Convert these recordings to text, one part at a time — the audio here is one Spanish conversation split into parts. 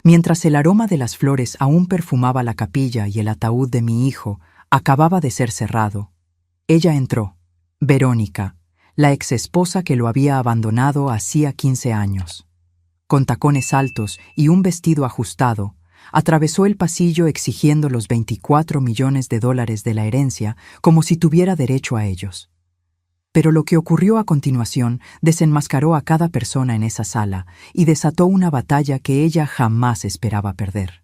Mientras el aroma de las flores aún perfumaba la capilla y el ataúd de mi hijo acababa de ser cerrado, ella entró, Verónica, la exesposa que lo había abandonado hacía 15 años. Con tacones altos y un vestido ajustado, atravesó el pasillo exigiendo los 24 millones de dólares de la herencia como si tuviera derecho a ellos. Pero lo que ocurrió a continuación desenmascaró a cada persona en esa sala y desató una batalla que ella jamás esperaba perder.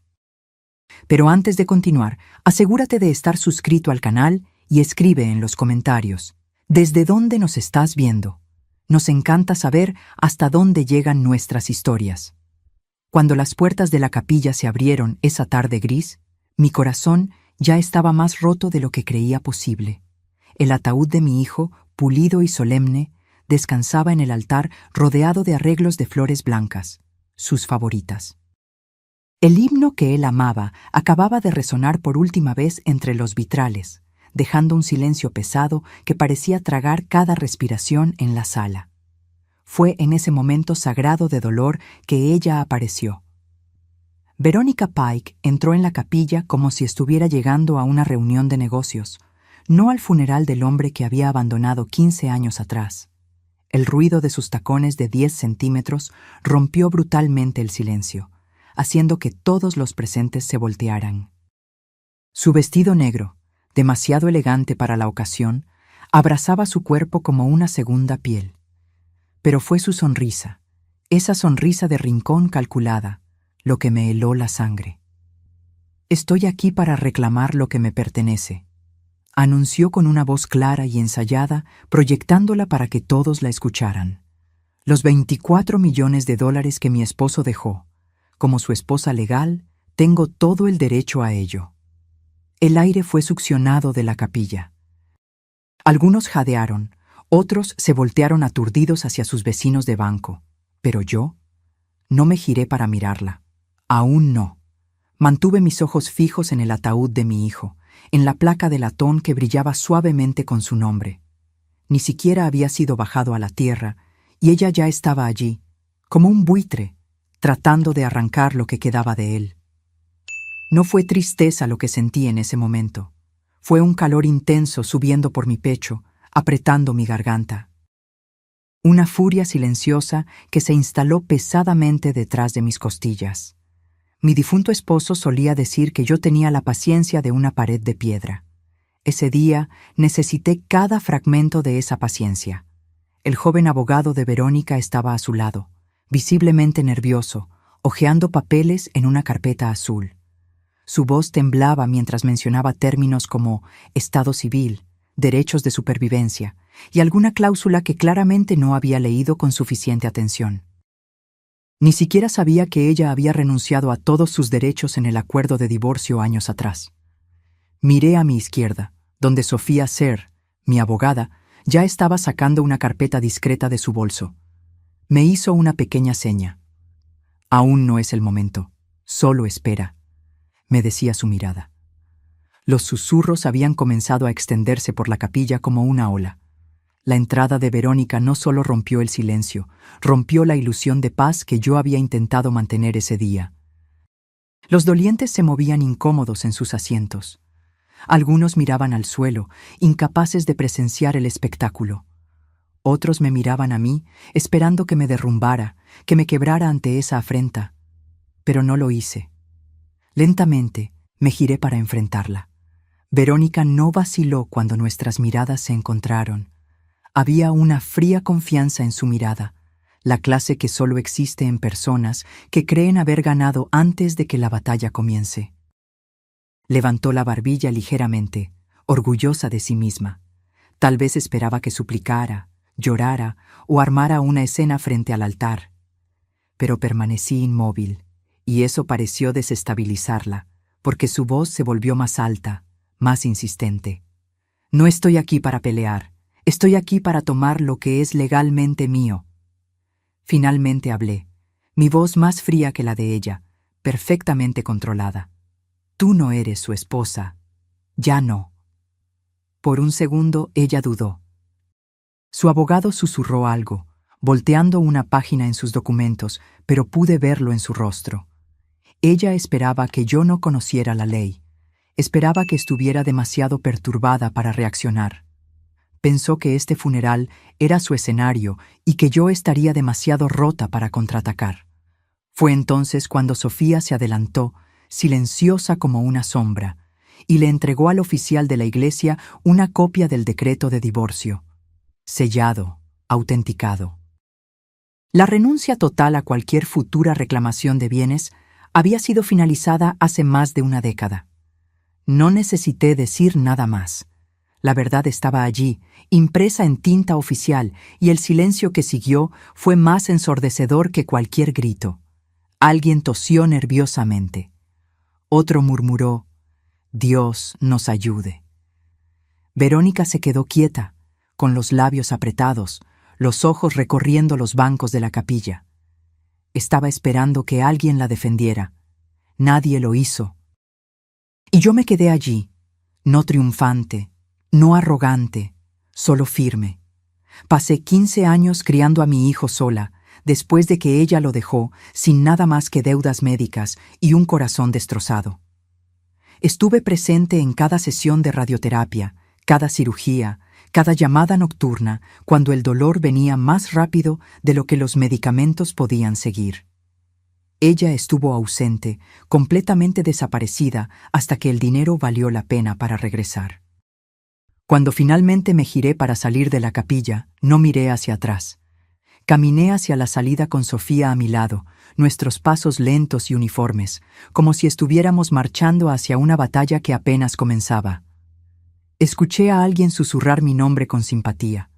Pero antes de continuar, asegúrate de estar suscrito al canal y escribe en los comentarios ¿desde dónde nos estás viendo? Nos encanta saber hasta dónde llegan nuestras historias. Cuando las puertas de la capilla se abrieron esa tarde gris, mi corazón ya estaba más roto de lo que creía posible. El ataúd de mi hijo, pulido y solemne, descansaba en el altar rodeado de arreglos de flores blancas, sus favoritas. El himno que él amaba acababa de resonar por última vez entre los vitrales, dejando un silencio pesado que parecía tragar cada respiración en la sala. Fue en ese momento sagrado de dolor que ella apareció. Verónica Pike entró en la capilla como si estuviera llegando a una reunión de negocios, no al funeral del hombre que había abandonado 15 años atrás. El ruido de sus tacones de 10 centímetros rompió brutalmente el silencio, haciendo que todos los presentes se voltearan. Su vestido negro, demasiado elegante para la ocasión, abrazaba su cuerpo como una segunda piel. Pero fue su sonrisa, esa sonrisa de rincón calculada, lo que me heló la sangre. «Estoy aquí para reclamar lo que me pertenece», anunció con una voz clara y ensayada, proyectándola para que todos la escucharan. «Los 24 millones de dólares que mi esposo dejó. Como su esposa legal, tengo todo el derecho a ello». El aire fue succionado de la capilla. Algunos jadearon, otros se voltearon aturdidos hacia sus vecinos de banco. Pero yo no me giré para mirarla. Aún no. Mantuve mis ojos fijos en el ataúd de mi hijo, en la placa de latón que brillaba suavemente con su nombre. Ni siquiera había sido bajado a la tierra, y ella ya estaba allí, como un buitre, tratando de arrancar lo que quedaba de él. No fue tristeza lo que sentí en ese momento. Fue un calor intenso subiendo por mi pecho, apretando mi garganta. Una furia silenciosa que se instaló pesadamente detrás de mis costillas. Mi difunto esposo solía decir que yo tenía la paciencia de una pared de piedra. Ese día necesité cada fragmento de esa paciencia. El joven abogado de Verónica estaba a su lado, visiblemente nervioso, hojeando papeles en una carpeta azul. Su voz temblaba mientras mencionaba términos como estado civil, derechos de supervivencia y alguna cláusula que claramente no había leído con suficiente atención. Ni siquiera sabía que ella había renunciado a todos sus derechos en el acuerdo de divorcio años atrás. Miré a mi izquierda, donde Sofía Ser, mi abogada, ya estaba sacando una carpeta discreta de su bolso. Me hizo una pequeña seña. «Aún no es el momento, solo espera», me decía su mirada. Los susurros habían comenzado a extenderse por la capilla como una ola. La entrada de Verónica no solo rompió el silencio, rompió la ilusión de paz que yo había intentado mantener ese día. Los dolientes se movían incómodos en sus asientos. Algunos miraban al suelo, incapaces de presenciar el espectáculo. Otros me miraban a mí, esperando que me derrumbara, que me quebrara ante esa afrenta. Pero no lo hice. Lentamente me giré para enfrentarla. Verónica no vaciló cuando nuestras miradas se encontraron. Había una fría confianza en su mirada, la clase que solo existe en personas que creen haber ganado antes de que la batalla comience. Levantó la barbilla ligeramente, orgullosa de sí misma. Tal vez esperaba que suplicara, llorara o armara una escena frente al altar. Pero permanecí inmóvil, y eso pareció desestabilizarla, porque su voz se volvió más alta, más insistente. «No estoy aquí para pelear. Estoy aquí para tomar lo que es legalmente mío». Finalmente hablé, mi voz más fría que la de ella, perfectamente controlada. «Tú no eres su esposa. Ya no». Por un segundo ella dudó. Su abogado susurró algo, volteando una página en sus documentos, pero pude verlo en su rostro. Ella esperaba que yo no conociera la ley. Esperaba que estuviera demasiado perturbada para reaccionar. Pensó que este funeral era su escenario y que yo estaría demasiado rota para contraatacar. Fue entonces cuando Sofía se adelantó, silenciosa como una sombra, y le entregó al oficial de la iglesia una copia del decreto de divorcio, sellado, autenticado. La renuncia total a cualquier futura reclamación de bienes había sido finalizada hace más de una década. No necesité decir nada más. La verdad estaba allí, impresa en tinta oficial, y el silencio que siguió fue más ensordecedor que cualquier grito. Alguien tosió nerviosamente. Otro murmuró: «Dios nos ayude». Verónica se quedó quieta, con los labios apretados, los ojos recorriendo los bancos de la capilla. Estaba esperando que alguien la defendiera. Nadie lo hizo. Y yo me quedé allí, no triunfante, no arrogante, solo firme. Pasé 15 años criando a mi hijo sola, después de que ella lo dejó, sin nada más que deudas médicas y un corazón destrozado. Estuve presente en cada sesión de radioterapia, cada cirugía, cada llamada nocturna, cuando el dolor venía más rápido de lo que los medicamentos podían seguir. Ella estuvo ausente, completamente desaparecida, hasta que el dinero valió la pena para regresar. Cuando finalmente me giré para salir de la capilla, no miré hacia atrás. Caminé hacia la salida con Sofía a mi lado, nuestros pasos lentos y uniformes, como si estuviéramos marchando hacia una batalla que apenas comenzaba. Escuché a alguien susurrar mi nombre con simpatía.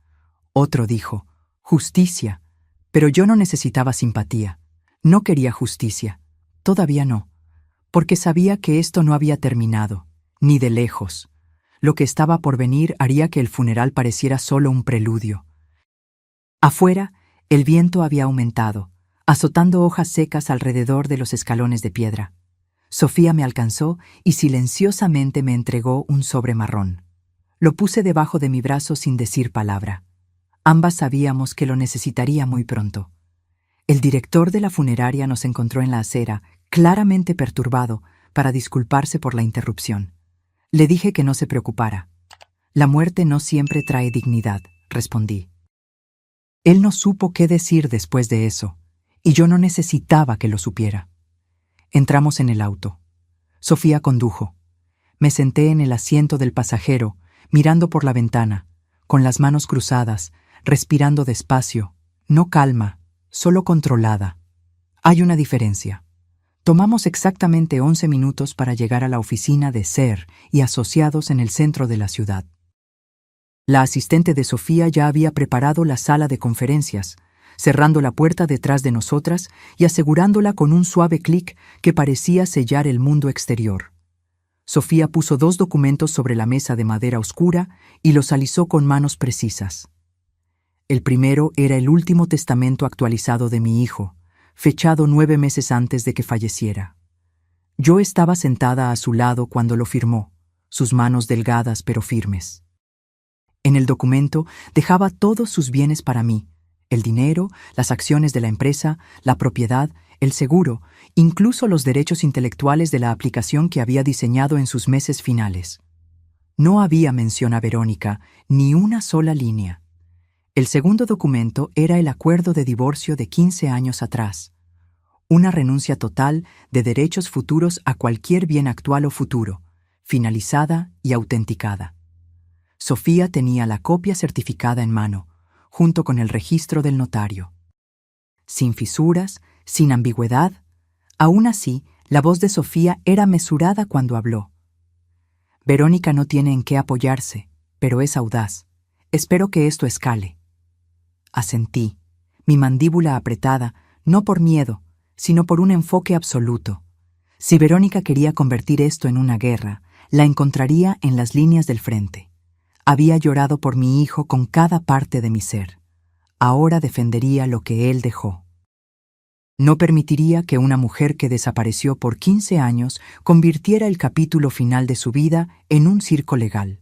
Otro dijo: «Justicia». Pero yo no necesitaba simpatía. No quería justicia. Todavía no. Porque sabía que esto no había terminado, ni de lejos. Lo que estaba por venir haría que el funeral pareciera solo un preludio. Afuera, el viento había aumentado, azotando hojas secas alrededor de los escalones de piedra. Sofía me alcanzó y silenciosamente me entregó un sobre marrón. Lo puse debajo de mi brazo sin decir palabra. Ambas sabíamos que lo necesitaría muy pronto. El director de la funeraria nos encontró en la acera, claramente perturbado, para disculparse por la interrupción. Le dije que no se preocupara. «La muerte no siempre trae dignidad», respondí. Él no supo qué decir después de eso, y yo no necesitaba que lo supiera. Entramos en el auto. Sofía condujo. Me senté en el asiento del pasajero, mirando por la ventana, con las manos cruzadas, respirando despacio, no calma, solo controlada. Hay una diferencia. Tomamos exactamente 11 minutos para llegar a la oficina de SER y Asociados en el centro de la ciudad. La asistente de Sofía ya había preparado la sala de conferencias, cerrando la puerta detrás de nosotras y asegurándola con un suave clic que parecía sellar el mundo exterior. Sofía puso 2 documentos sobre la mesa de madera oscura y los alisó con manos precisas. El primero era el último testamento actualizado de mi hijo, fechado 9 meses antes de que falleciera. Yo estaba sentada a su lado cuando lo firmó, sus manos delgadas pero firmes. En el documento dejaba todos sus bienes para mí: el dinero, las acciones de la empresa, la propiedad, el seguro, incluso los derechos intelectuales de la aplicación que había diseñado en sus meses finales. No había mención a Verónica, ni una sola línea. El segundo documento era el acuerdo de divorcio de 15 años atrás. Una renuncia total de derechos futuros a cualquier bien actual o futuro, finalizada y autenticada. Sofía tenía la copia certificada en mano, junto con el registro del notario. Sin fisuras, sin ambigüedad. Aún así, la voz de Sofía era mesurada cuando habló. «Verónica no tiene en qué apoyarse, pero es audaz. Espero que esto escale». Asentí, mi mandíbula apretada, no por miedo, sino por un enfoque absoluto. Si Verónica quería convertir esto en una guerra, la encontraría en las líneas del frente. Había llorado por mi hijo con cada parte de mi ser. Ahora defendería lo que él dejó. No permitiría que una mujer que desapareció por 15 años convirtiera el capítulo final de su vida en un circo legal.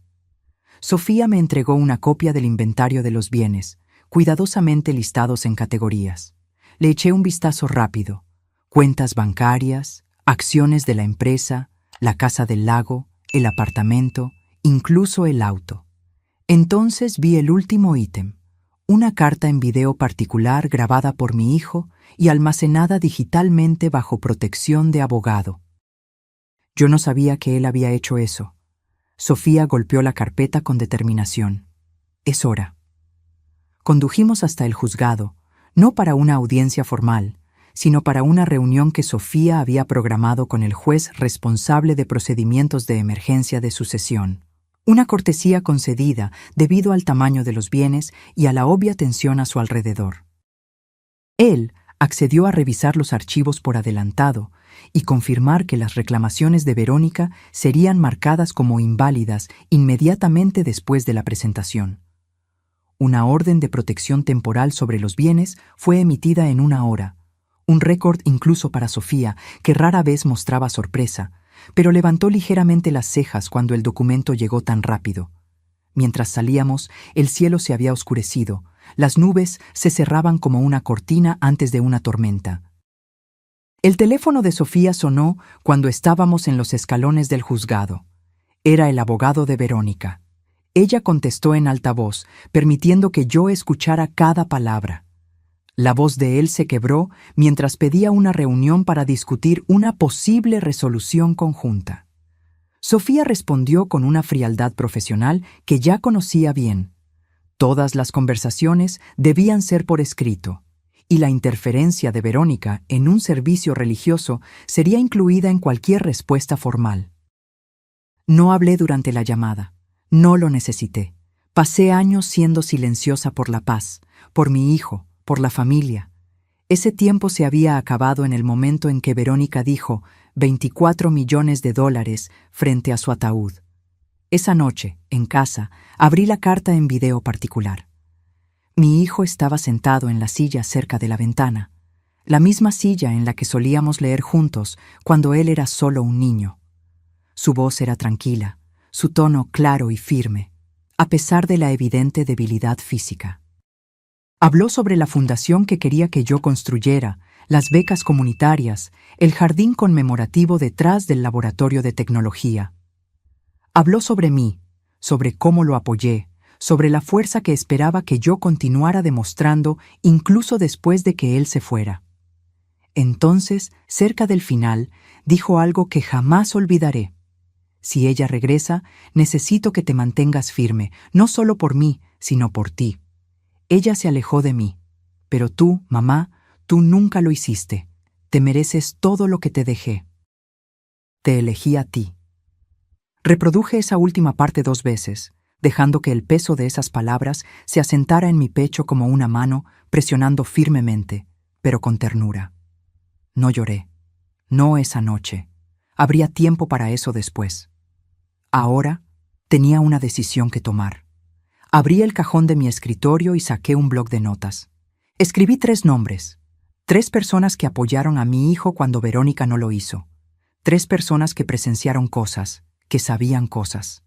Sofía me entregó una copia del inventario de los bienes, cuidadosamente listados en categorías. Le eché un vistazo rápido: cuentas bancarias, acciones de la empresa, la casa del lago, el apartamento, incluso el auto. Entonces vi el último ítem, una carta en video particular grabada por mi hijo y almacenada digitalmente bajo protección de abogado. Yo no sabía que él había hecho eso. Sofía golpeó la carpeta con determinación. Es hora. Condujimos hasta el juzgado, no para una audiencia formal, sino para una reunión que Sofía había programado con el juez responsable de procedimientos de emergencia de sucesión. Una cortesía concedida debido al tamaño de los bienes y a la obvia tensión a su alrededor. Él accedió a revisar los archivos por adelantado y confirmar que las reclamaciones de Verónica serían marcadas como inválidas inmediatamente después de la presentación. Una orden de protección temporal sobre los bienes fue emitida en 1 hora, un récord incluso para Sofía, que rara vez mostraba sorpresa, pero levantó ligeramente las cejas cuando el documento llegó tan rápido. Mientras salíamos, el cielo se había oscurecido, las nubes se cerraban como una cortina antes de una tormenta. El teléfono de Sofía sonó cuando estábamos en los escalones del juzgado. Era el abogado de Verónica. Ella contestó en alta voz, permitiendo que yo escuchara cada palabra. La voz de él se quebró mientras pedía una reunión para discutir una posible resolución conjunta. Sofía respondió con una frialdad profesional que ya conocía bien. Todas las conversaciones debían ser por escrito, y la interferencia de Verónica en un servicio religioso sería incluida en cualquier respuesta formal. No hablé durante la llamada. No lo necesité. Pasé años siendo silenciosa por la paz, por mi hijo, por la familia. Ese tiempo se había acabado en el momento en que Verónica dijo $24 millones frente a su ataúd. Esa noche, en casa, abrí la carta en video particular. Mi hijo estaba sentado en la silla cerca de la ventana, la misma silla en la que solíamos leer juntos cuando él era solo un niño. Su voz era tranquila, su tono claro y firme, a pesar de la evidente debilidad física. Habló sobre la fundación que quería que yo construyera, las becas comunitarias, el jardín conmemorativo detrás del laboratorio de tecnología. Habló sobre mí, sobre cómo lo apoyé, sobre la fuerza que esperaba que yo continuara demostrando incluso después de que él se fuera. Entonces, cerca del final, dijo algo que jamás olvidaré. Si ella regresa, necesito que te mantengas firme, no solo por mí, sino por ti. Ella se alejó de mí, pero tú, mamá, tú nunca lo hiciste. Te mereces todo lo que te dejé. Te elegí a ti. Reproduje esa última parte 2 veces, dejando que el peso de esas palabras se asentara en mi pecho como una mano, presionando firmemente, pero con ternura. No lloré. No esa noche. Habría tiempo para eso después. Ahora tenía una decisión que tomar. Abrí el cajón de mi escritorio y saqué un bloc de notas. Escribí 3 nombres. 3 personas que apoyaron a mi hijo cuando Verónica no lo hizo. 3 personas que presenciaron cosas, que sabían cosas.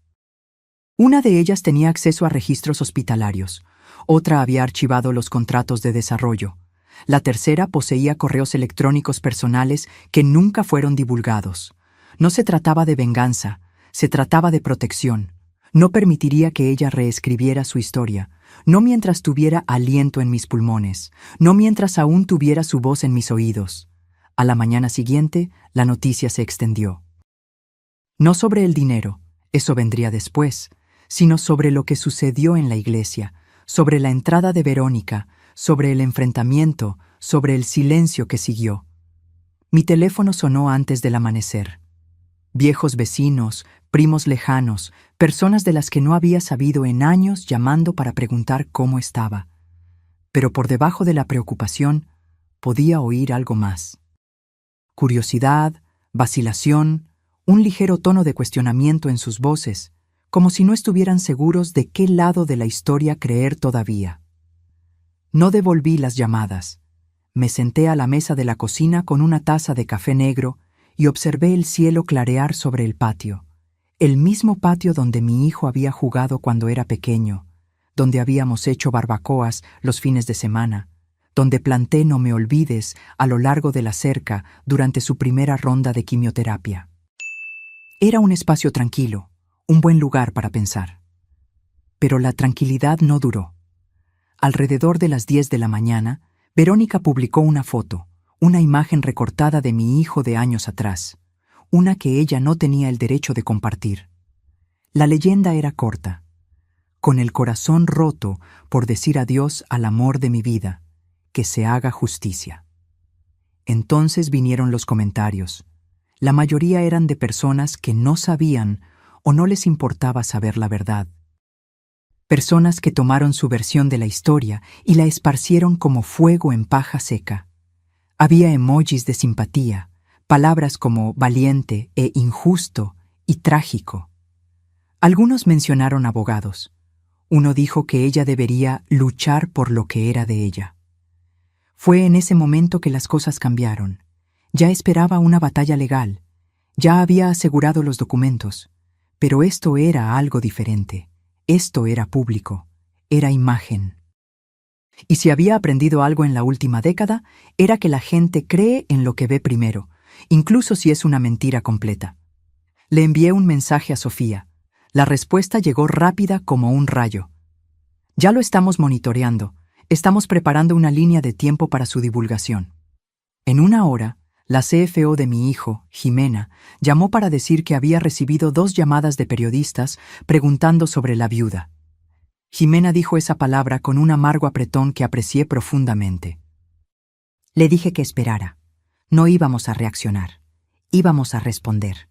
Una de ellas tenía acceso a registros hospitalarios. Otra había archivado los contratos de desarrollo. La tercera poseía correos electrónicos personales que nunca fueron divulgados. No se trataba de venganza, se trataba de protección. No permitiría que ella reescribiera su historia, no mientras tuviera aliento en mis pulmones, no mientras aún tuviera su voz en mis oídos. A la mañana siguiente, la noticia se extendió. No sobre el dinero, eso vendría después, sino sobre lo que sucedió en la iglesia, sobre la entrada de Verónica, sobre el enfrentamiento, sobre el silencio que siguió. Mi teléfono sonó antes del amanecer. Viejos vecinos, primos lejanos, personas de las que no había sabido en años llamando para preguntar cómo estaba. Pero por debajo de la preocupación, podía oír algo más. Curiosidad, vacilación, un ligero tono de cuestionamiento en sus voces, como si no estuvieran seguros de qué lado de la historia creer todavía. No devolví las llamadas. Me senté a la mesa de la cocina con una taza de café negro y observé el cielo clarear sobre el patio, el mismo patio donde mi hijo había jugado cuando era pequeño, donde habíamos hecho barbacoas los fines de semana, donde planté "No me olvides" a lo largo de la cerca durante su primera ronda de quimioterapia. Era un espacio tranquilo, un buen lugar para pensar. Pero la tranquilidad no duró. Alrededor de las 10 de la mañana, Verónica publicó una foto, una imagen recortada de mi hijo de años atrás, una que ella no tenía el derecho de compartir. La leyenda era corta: con el corazón roto por decir adiós al amor de mi vida, que se haga justicia. Entonces vinieron los comentarios. La mayoría eran de personas que no sabían o no les importaba saber la verdad. Personas que tomaron su versión de la historia y la esparcieron como fuego en paja seca. Había emojis de simpatía, palabras como valiente e injusto y trágico. Algunos mencionaron abogados. Uno dijo que ella debería luchar por lo que era de ella. Fue en ese momento que las cosas cambiaron. Ya esperaba una batalla legal. Ya había asegurado los documentos. Pero esto era algo diferente. Esto era público. Era imagen. Y si había aprendido algo en la última década, era que la gente cree en lo que ve primero, incluso si es una mentira completa. Le envié un mensaje a Sofía. La respuesta llegó rápida como un rayo. Ya lo estamos monitoreando. Estamos preparando una línea de tiempo para su divulgación. En una hora, la CFO de mi hijo, Jimena, llamó para decir que había recibido 2 llamadas de periodistas preguntando sobre la viuda. Jimena dijo esa palabra con un amargo apretón que aprecié profundamente. Le dije que esperara. No íbamos a reaccionar. Íbamos a responder.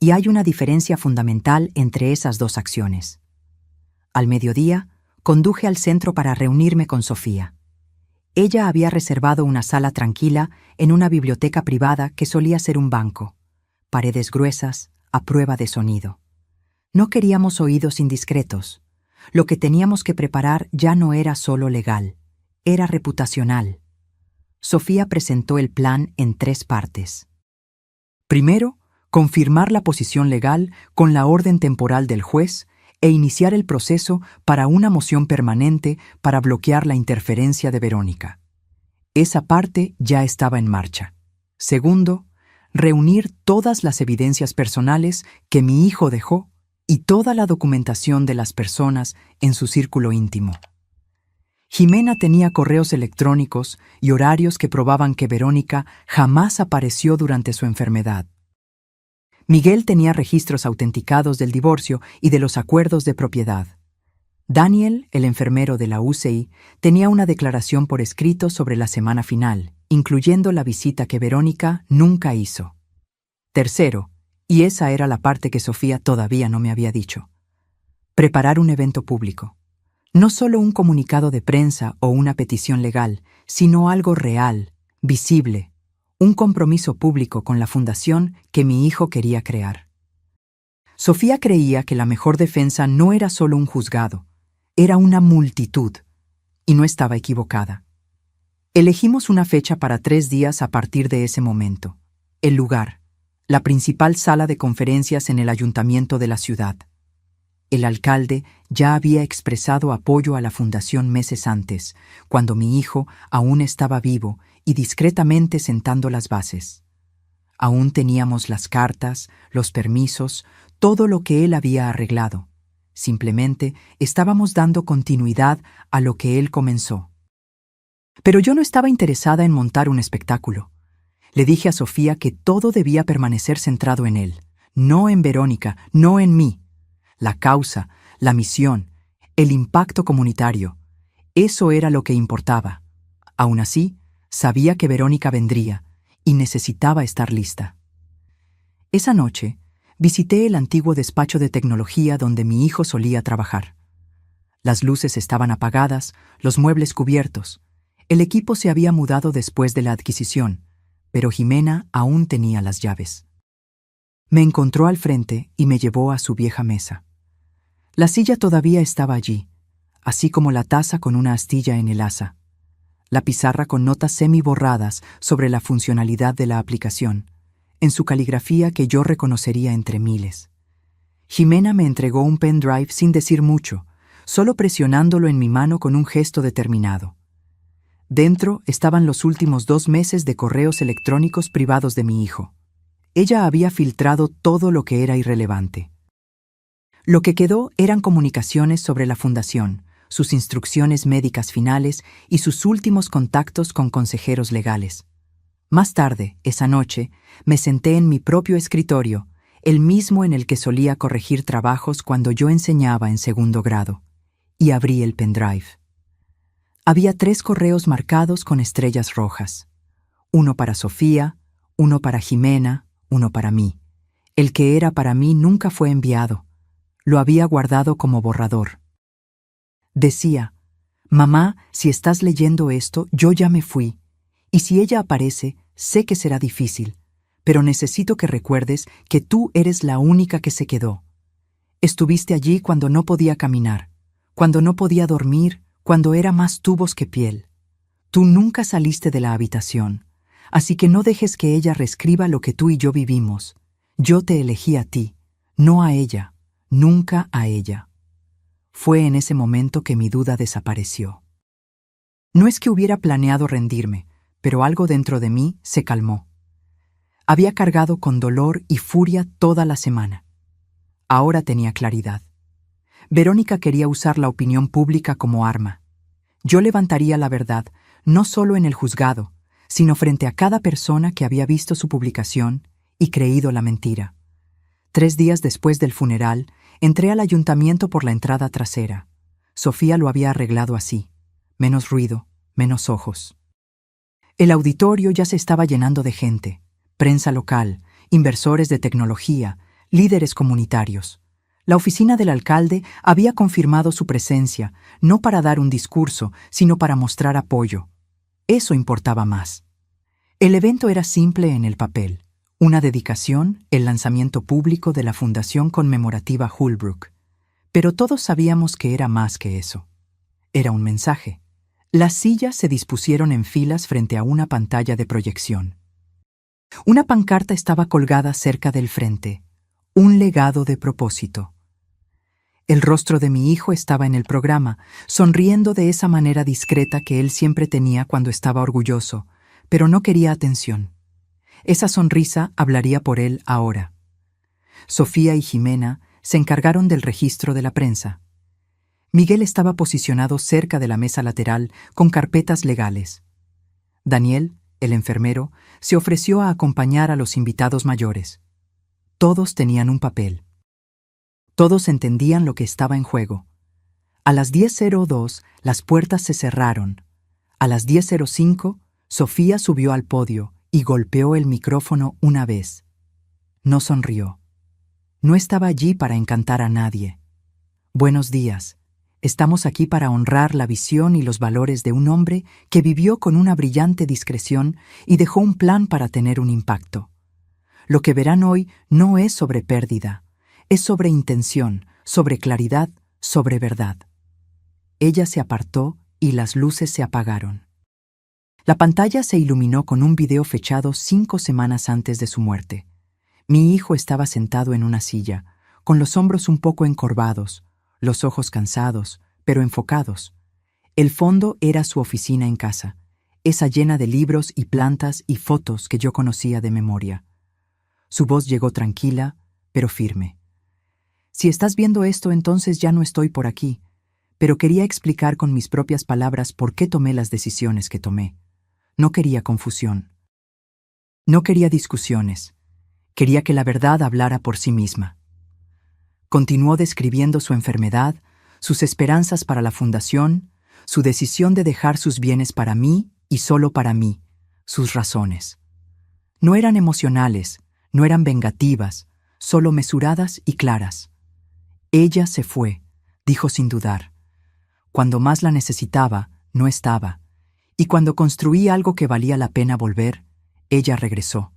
Y hay una diferencia fundamental entre esas 2 acciones. Al mediodía, conduje al centro para reunirme con Sofía. Ella había reservado una sala tranquila en una biblioteca privada que solía ser un banco. Paredes gruesas, a prueba de sonido. No queríamos oídos indiscretos. Lo que teníamos que preparar ya no era solo legal, era reputacional. Sofía presentó el plan en 3 partes. Primero, confirmar la posición legal con la orden temporal del juez e iniciar el proceso para una moción permanente para bloquear la interferencia de Verónica. Esa parte ya estaba en marcha. Segundo, reunir todas las evidencias personales que mi hijo dejó y toda la documentación de las personas en su círculo íntimo. Jimena tenía correos electrónicos y horarios que probaban que Verónica jamás apareció durante su enfermedad. Miguel tenía registros autenticados del divorcio y de los acuerdos de propiedad. Daniel, el enfermero de la UCI, tenía una declaración por escrito sobre la semana final, incluyendo la visita que Verónica nunca hizo. Tercero, y esa era la parte que Sofía todavía no me había dicho, preparar un evento público. No solo un comunicado de prensa o una petición legal, sino algo real, visible, un compromiso público con la fundación que mi hijo quería crear. Sofía creía que la mejor defensa no era solo un juzgado, era una multitud, y no estaba equivocada. Elegimos una fecha para 3 días a partir de ese momento. El lugar, la principal sala de conferencias en el ayuntamiento de la ciudad. El alcalde ya había expresado apoyo a la fundación meses antes, cuando mi hijo aún estaba vivo y discretamente sentando las bases. Aún teníamos las cartas, los permisos, todo lo que él había arreglado. Simplemente estábamos dando continuidad a lo que él comenzó. Pero yo no estaba interesada en montar un espectáculo. Le dije a Sofía que todo debía permanecer centrado en él, no en Verónica, no en mí. La causa, la misión, el impacto comunitario, eso era lo que importaba. Aún así, sabía que Verónica vendría y necesitaba estar lista. Esa noche, visité el antiguo despacho de tecnología donde mi hijo solía trabajar. Las luces estaban apagadas, los muebles cubiertos. El equipo se había mudado después de la adquisición, pero Jimena aún tenía las llaves. Me encontró al frente y me llevó a su vieja mesa. La silla todavía estaba allí, así como la taza con una astilla en el asa, la pizarra con notas semi-borradas sobre la funcionalidad de la aplicación, en su caligrafía que yo reconocería entre miles. Jimena me entregó un pendrive sin decir mucho, solo presionándolo en mi mano con un gesto determinado. Dentro estaban los últimos 2 meses de correos electrónicos privados de mi hijo. Ella había filtrado todo lo que era irrelevante. Lo que quedó eran comunicaciones sobre la fundación, sus instrucciones médicas finales y sus últimos contactos con consejeros legales. Más tarde, esa noche, me senté en mi propio escritorio, el mismo en el que solía corregir trabajos cuando yo enseñaba en 2º grado, y abrí el pendrive. Había 3 correos marcados con estrellas rojas. Uno para Sofía, uno para Jimena, uno para mí. El que era para mí nunca fue enviado. Lo había guardado como borrador. Decía: «Mamá, si estás leyendo esto, yo ya me fui. Y si ella aparece, sé que será difícil, pero necesito que recuerdes que tú eres la única que se quedó. Estuviste allí cuando no podía caminar, cuando no podía dormir, cuando era más tubos que piel. Tú nunca saliste de la habitación, así que no dejes que ella reescriba lo que tú y yo vivimos. Yo te elegí a ti, no a ella, nunca a ella». Fue en ese momento que mi duda desapareció. No es que hubiera planeado rendirme, pero algo dentro de mí se calmó. Había cargado con dolor y furia toda la semana. Ahora tenía claridad. Verónica quería usar la opinión pública como arma. Yo levantaría la verdad, no solo en el juzgado, sino frente a cada persona que había visto su publicación y creído la mentira. 3 días después del funeral, entré al ayuntamiento por la entrada trasera. Sofía lo había arreglado así: menos ruido, menos ojos. El auditorio ya se estaba llenando de gente: prensa local, inversores de tecnología, líderes comunitarios. La oficina del alcalde había confirmado su presencia, no para dar un discurso, sino para mostrar apoyo. Eso importaba más. El evento era simple en el papel: una dedicación, el lanzamiento público de la Fundación Conmemorativa Holbrook. Pero todos sabíamos que era más que eso. Era un mensaje. Las sillas se dispusieron en filas frente a una pantalla de proyección. Una pancarta estaba colgada cerca del frente: un legado de propósito. El rostro de mi hijo estaba en el programa, sonriendo de esa manera discreta que él siempre tenía cuando estaba orgulloso, pero no quería atención. Esa sonrisa hablaría por él ahora. Sofía y Jimena se encargaron del registro de la prensa. Miguel estaba posicionado cerca de la mesa lateral con carpetas legales. Daniel, el enfermero, se ofreció a acompañar a los invitados mayores. Todos tenían un papel. Todos entendían lo que estaba en juego. A las 10:02 las puertas se cerraron. A las 10:05 Sofía subió al podio y golpeó el micrófono una vez. No sonrió. No estaba allí para encantar a nadie. «Buenos días. Estamos aquí para honrar la visión y los valores de un hombre que vivió con una brillante discreción y dejó un plan para tener un impacto. Lo que verán hoy no es sobre pérdida, es sobre intención, sobre claridad, sobre verdad». Ella se apartó y las luces se apagaron. La pantalla se iluminó con un video fechado 5 semanas antes de su muerte. Mi hijo estaba sentado en una silla, con los hombros un poco encorvados, los ojos cansados, pero enfocados. El fondo era su oficina en casa, esa llena de libros y plantas y fotos que yo conocía de memoria. Su voz llegó tranquila, pero firme. «Si estás viendo esto, entonces ya no estoy por aquí, pero quería explicar con mis propias palabras por qué tomé las decisiones que tomé. No quería confusión. No quería discusiones. Quería que la verdad hablara por sí misma». Continuó describiendo su enfermedad, sus esperanzas para la fundación, su decisión de dejar sus bienes para mí y solo para mí, sus razones. No eran emocionales, no eran vengativas, solo mesuradas y claras. «Ella se fue», dijo sin dudar. «Cuando más la necesitaba, no estaba. Y cuando construí algo que valía la pena volver, ella regresó.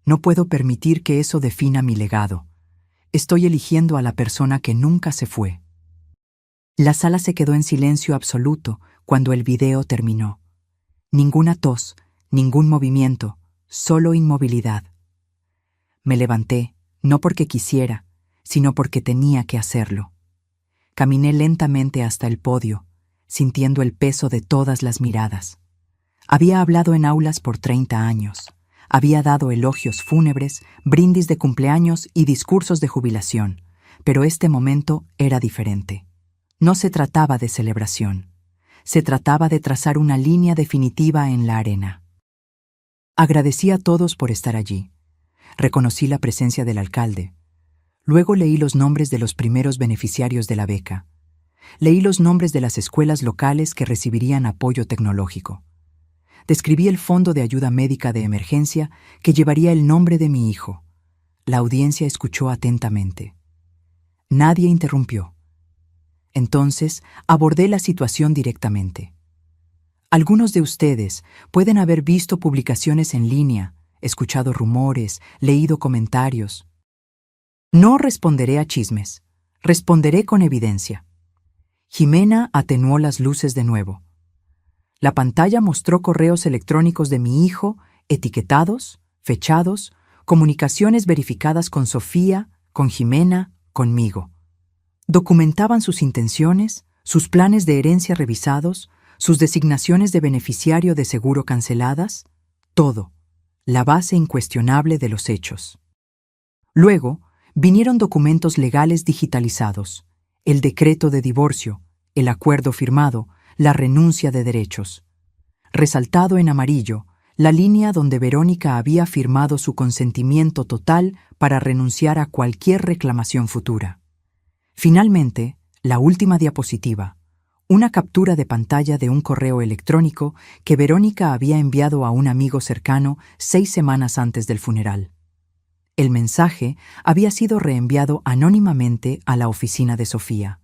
No puedo permitir que eso defina mi legado. Estoy eligiendo a la persona que nunca se fue». La sala se quedó en silencio absoluto cuando el video terminó. Ninguna tos, ningún movimiento, solo inmovilidad. Me levanté, no porque quisiera, sino porque tenía que hacerlo. Caminé lentamente hasta el podio, sintiendo el peso de todas las miradas. Había hablado en aulas por 30 años. Había dado elogios fúnebres, brindis de cumpleaños y discursos de jubilación. Pero este momento era diferente. No se trataba de celebración. Se trataba de trazar una línea definitiva en la arena. Agradecí a todos por estar allí. Reconocí la presencia del alcalde. Luego leí los nombres de los primeros beneficiarios de la beca. Leí los nombres de las escuelas locales que recibirían apoyo tecnológico. Describí el fondo de ayuda médica de emergencia que llevaría el nombre de mi hijo. La audiencia escuchó atentamente. Nadie interrumpió. Entonces abordé la situación directamente. Algunos de ustedes pueden haber visto publicaciones en línea, escuchado rumores, leído comentarios. No responderé a chismes, responderé con evidencia. Jimena atenuó las luces de nuevo. La pantalla mostró correos electrónicos de mi hijo, etiquetados, fechados, comunicaciones verificadas con Sofía, con Jimena, conmigo. Documentaban sus intenciones, sus planes de herencia revisados, sus designaciones de beneficiario de seguro canceladas, todo, la base incuestionable de los hechos. Luego, vinieron documentos legales digitalizados, el decreto de divorcio, el acuerdo firmado, la renuncia de derechos. Resaltado en amarillo, la línea donde Verónica había firmado su consentimiento total para renunciar a cualquier reclamación futura. Finalmente, la última diapositiva, una captura de pantalla de un correo electrónico que Verónica había enviado a un amigo cercano 6 semanas antes del funeral. El mensaje había sido reenviado anónimamente a la oficina de Sofía.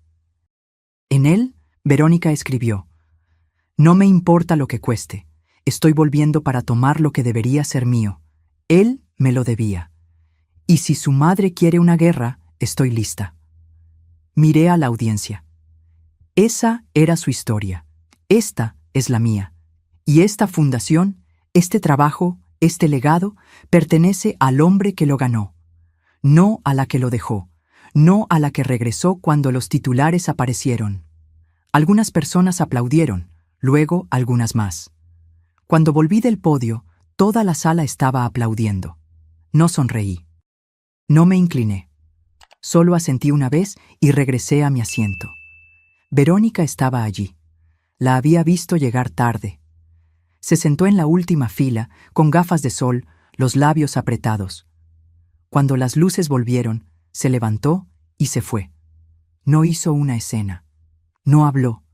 En él, Verónica escribió: «No me importa lo que cueste. Estoy volviendo para tomar lo que debería ser mío. Él me lo debía. Y si su madre quiere una guerra, estoy lista». Miré a la audiencia. Esa era su historia. Esta es la mía. Y esta fundación, este trabajo, este legado, pertenece al hombre que lo ganó. No a la que lo dejó. No a la que regresó cuando los titulares aparecieron. Algunas personas aplaudieron, luego algunas más. Cuando volví del podio, toda la sala estaba aplaudiendo. No sonreí. No me incliné. Solo asentí una vez y regresé a mi asiento. Verónica estaba allí. La había visto llegar tarde. Se sentó en la última fila, con gafas de sol, los labios apretados. Cuando las luces volvieron, se levantó y se fue. No hizo una escena. No habló.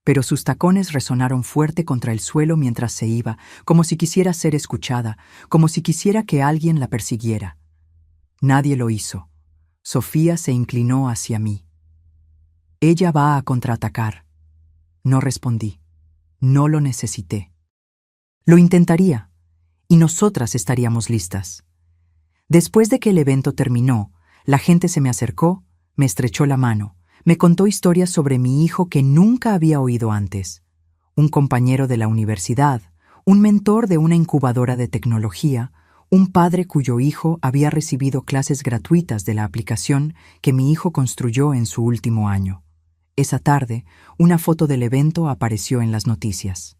Pero sus tacones resonaron fuerte contra el suelo mientras se iba, como si quisiera ser escuchada, como si quisiera que alguien la persiguiera. Nadie lo hizo. Sofía se inclinó hacia mí. Ella va a contraatacar. No respondí. No lo necesité. Lo intentaría, y nosotras estaríamos listas. Después de que el evento terminó, la gente se me acercó, me estrechó la mano, me contó historias sobre mi hijo que nunca había oído antes. Un compañero de la universidad, un mentor de una incubadora de tecnología, un padre cuyo hijo había recibido clases gratuitas de la aplicación que mi hijo construyó en su último año. Esa tarde, una foto del evento apareció en las noticias.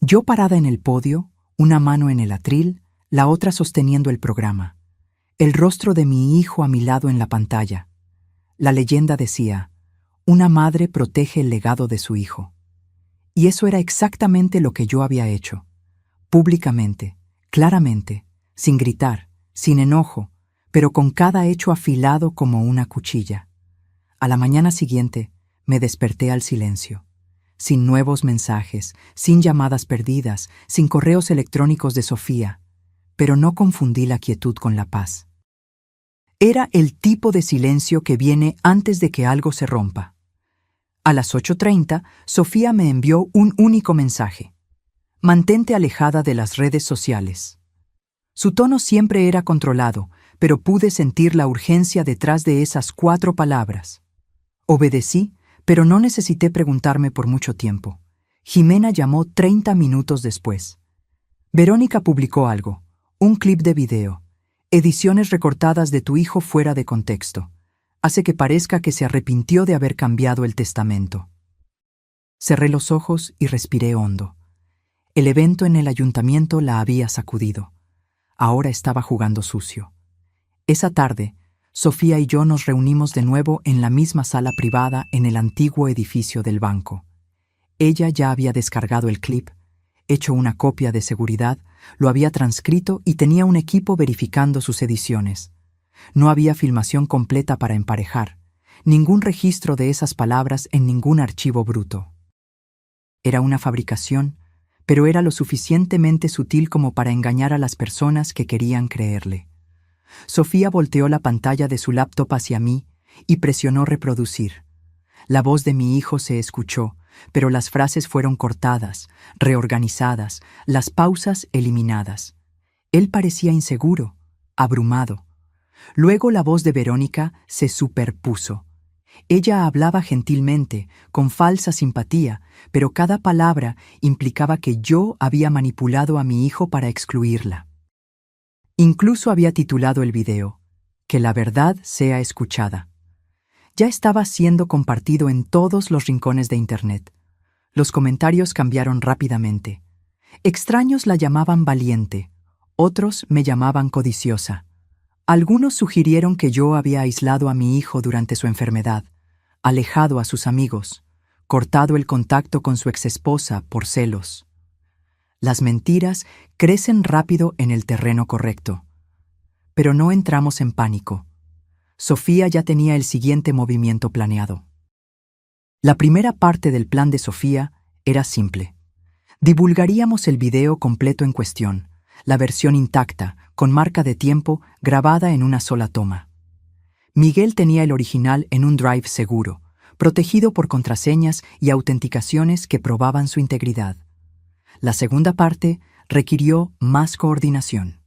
Yo parada en el podio, una mano en el atril, la otra sosteniendo el programa. El rostro de mi hijo a mi lado en la pantalla. La leyenda decía: «Una madre protege el legado de su hijo». Y eso era exactamente lo que yo había hecho. Públicamente, claramente, sin gritar, sin enojo, pero con cada hecho afilado como una cuchilla. A la mañana siguiente, me desperté al silencio. Sin nuevos mensajes, sin llamadas perdidas, sin correos electrónicos de Sofía, pero no confundí la quietud con la paz. Era el tipo de silencio que viene antes de que algo se rompa. A las 8:30, Sofía me envió un único mensaje: «Mantente alejada de las redes sociales». Su tono siempre era controlado, pero pude sentir la urgencia detrás de esas 4 palabras. Obedecí, pero no necesité preguntarme por mucho tiempo. Jimena llamó 30 minutos después. Verónica publicó algo, un clip de video. Ediciones recortadas de tu hijo fuera de contexto. Hace que parezca que se arrepintió de haber cambiado el testamento. Cerré los ojos y respiré hondo. El evento en el ayuntamiento la había sacudido. Ahora estaba jugando sucio. Esa tarde, Sofía y yo nos reunimos de nuevo en la misma sala privada en el antiguo edificio del banco. Ella ya había descargado el clip, hecho una copia de seguridad, lo había transcrito y tenía un equipo verificando sus ediciones. No había filmación completa para emparejar, ningún registro de esas palabras en ningún archivo bruto. Era una fabricación, pero era lo suficientemente sutil como para engañar a las personas que querían creerle. Sofía volteó la pantalla de su laptop hacia mí y presionó reproducir. La voz de mi hijo se escuchó, pero las frases fueron cortadas, reorganizadas, las pausas eliminadas. Él parecía inseguro, abrumado. Luego la voz de Verónica se superpuso. Ella hablaba gentilmente, con falsa simpatía, pero cada palabra implicaba que yo había manipulado a mi hijo para excluirla. Incluso había titulado el video, "Que la verdad sea escuchada". Ya estaba siendo compartido en todos los rincones de Internet. Los comentarios cambiaron rápidamente. Extraños la llamaban valiente, otros me llamaban codiciosa. Algunos sugirieron que yo había aislado a mi hijo durante su enfermedad, alejado a sus amigos, cortado el contacto con su exesposa por celos. Las mentiras crecen rápido en el terreno correcto. Pero no entramos en pánico. Sofía ya tenía el siguiente movimiento planeado. La primera parte del plan de Sofía era simple. Divulgaríamos el video completo en cuestión, la versión intacta, con marca de tiempo grabada en una sola toma. Miguel tenía el original en un drive seguro, protegido por contraseñas y autenticaciones que probaban su integridad. La segunda parte requirió más coordinación.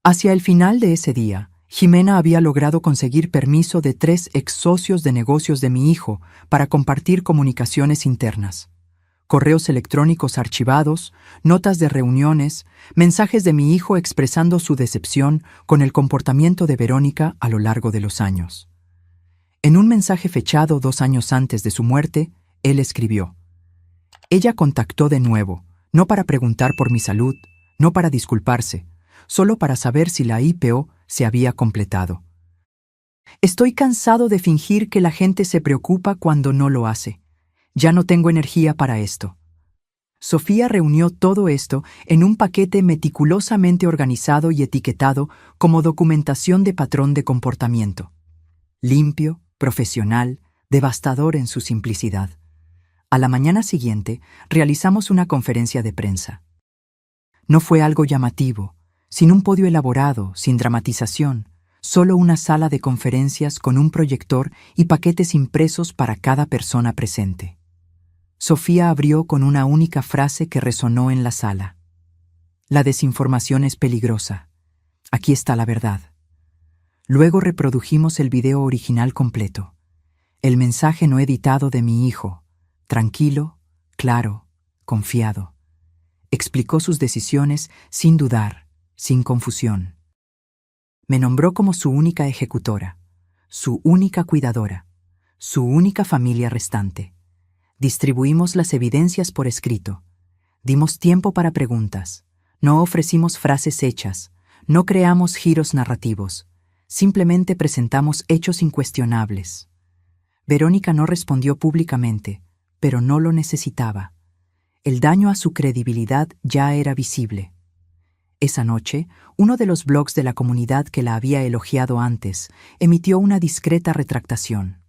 Hacia el final de ese día, Jimena había logrado conseguir permiso de 3 ex socios de negocios de mi hijo para compartir comunicaciones internas. Correos electrónicos archivados, notas de reuniones, mensajes de mi hijo expresando su decepción con el comportamiento de Verónica a lo largo de los años. En un mensaje fechado 2 años antes de su muerte, él escribió: "Ella contactó de nuevo, no para preguntar por mi salud, no para disculparse, solo para saber si la IPO se había completado. Estoy cansado de fingir que la gente se preocupa cuando no lo hace. Ya no tengo energía para esto". Sofía reunió todo esto en un paquete meticulosamente organizado y etiquetado como documentación de patrón de comportamiento. Limpio, profesional, devastador en su simplicidad. A la mañana siguiente, realizamos una conferencia de prensa. No fue algo llamativo, sin un podio elaborado, sin dramatización, solo una sala de conferencias con un proyector y paquetes impresos para cada persona presente. Sofía abrió con una única frase que resonó en la sala. "La desinformación es peligrosa. Aquí está la verdad". Luego reprodujimos el video original completo. El mensaje no editado de mi hijo, tranquilo, claro, confiado. Explicó sus decisiones sin dudar, sin confusión. Me nombró como su única ejecutora, su única cuidadora, su única familia restante. Distribuimos las evidencias por escrito. Dimos tiempo para preguntas. No ofrecimos frases hechas. No creamos giros narrativos. Simplemente presentamos hechos incuestionables. Verónica no respondió públicamente, pero no lo necesitaba. El daño a su credibilidad ya era visible. Esa noche, uno de los blogs de la comunidad que la había elogiado antes emitió una discreta retractación.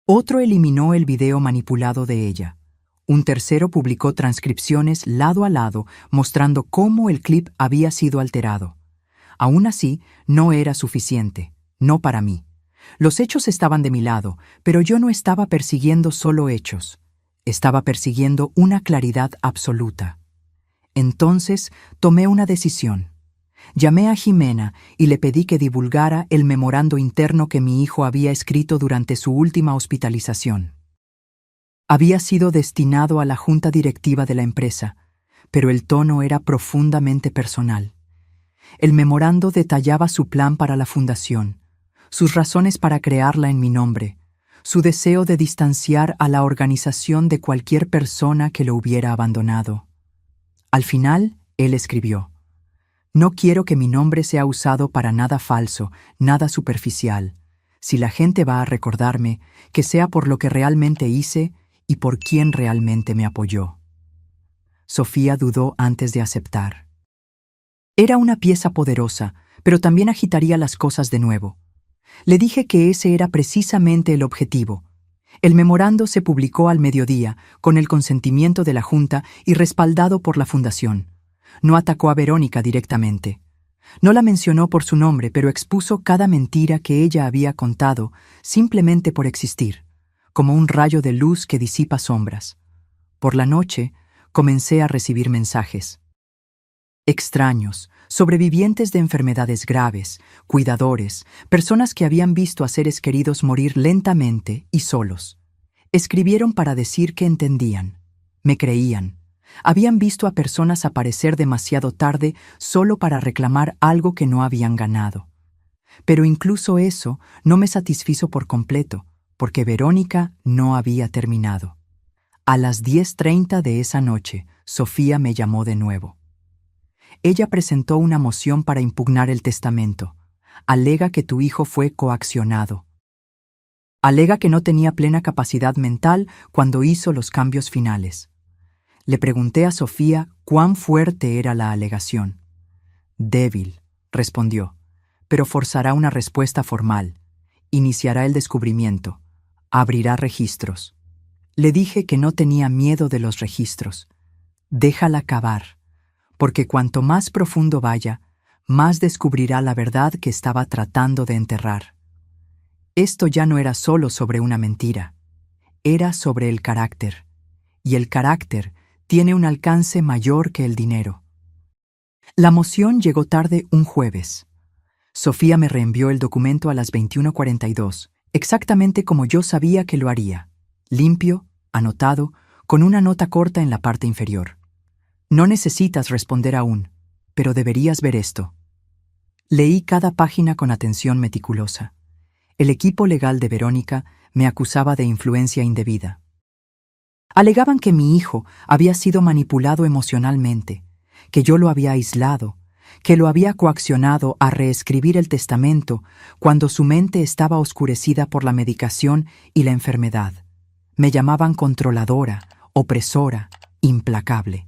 Otro eliminó el video manipulado de ella. Un tercero publicó transcripciones lado a lado mostrando cómo el clip había sido alterado. Aún así, no era suficiente, no para mí. Los hechos estaban de mi lado, pero yo no estaba persiguiendo solo hechos. Estaba persiguiendo una claridad absoluta. Entonces tomé una decisión. Llamé a Jimena y le pedí que divulgara el memorando interno que mi hijo había escrito durante su última hospitalización. Había sido destinado a la junta directiva de la empresa, pero el tono era profundamente personal. El memorando detallaba su plan para la fundación, sus razones para crearla en mi nombre, su deseo de distanciar a la organización de cualquier persona que lo hubiera abandonado. Al final, él escribió: «No quiero que mi nombre sea usado para nada falso, nada superficial. Si la gente va a recordarme, que sea por lo que realmente hice y por quien realmente me apoyó». Sofía dudó antes de aceptar. Era una pieza poderosa, pero también agitaría las cosas de nuevo. Le dije que ese era precisamente el objetivo. El memorando se publicó al mediodía, con el consentimiento de la Junta y respaldado por la Fundación. No atacó a Verónica directamente. No la mencionó por su nombre, pero expuso cada mentira que ella había contado simplemente por existir, como un rayo de luz que disipa sombras. Por la noche, comencé a recibir mensajes. Extraños, sobrevivientes de enfermedades graves, cuidadores, personas que habían visto a seres queridos morir lentamente y solos. Escribieron para decir que entendían, me creían. Habían visto a personas aparecer demasiado tarde solo para reclamar algo que no habían ganado. Pero incluso eso no me satisfizo por completo, porque Verónica no había terminado. A las 10:30 de esa noche, Sofía me llamó de nuevo. Ella presentó una moción para impugnar el testamento. Alega que tu hijo fue coaccionado. Alega que no tenía plena capacidad mental cuando hizo los cambios finales. Le pregunté a Sofía cuán fuerte era la alegación. Débil, respondió, pero forzará una respuesta formal. Iniciará el descubrimiento. Abrirá registros. Le dije que no tenía miedo de los registros. Déjala cavar, porque cuanto más profundo vaya, más descubrirá la verdad que estaba tratando de enterrar. Esto ya no era solo sobre una mentira, era sobre el carácter, y el carácter tiene un alcance mayor que el dinero. La moción llegó tarde un jueves. Sofía me reenvió el documento a las 21:42, exactamente como yo sabía que lo haría, limpio, anotado, con una nota corta en la parte inferior. No necesitas responder aún, pero deberías ver esto. Leí cada página con atención meticulosa. El equipo legal de Verónica me acusaba de influencia indebida. Alegaban que mi hijo había sido manipulado emocionalmente, que yo lo había aislado, que lo había coaccionado a reescribir el testamento cuando su mente estaba oscurecida por la medicación y la enfermedad. Me llamaban controladora, opresora, implacable.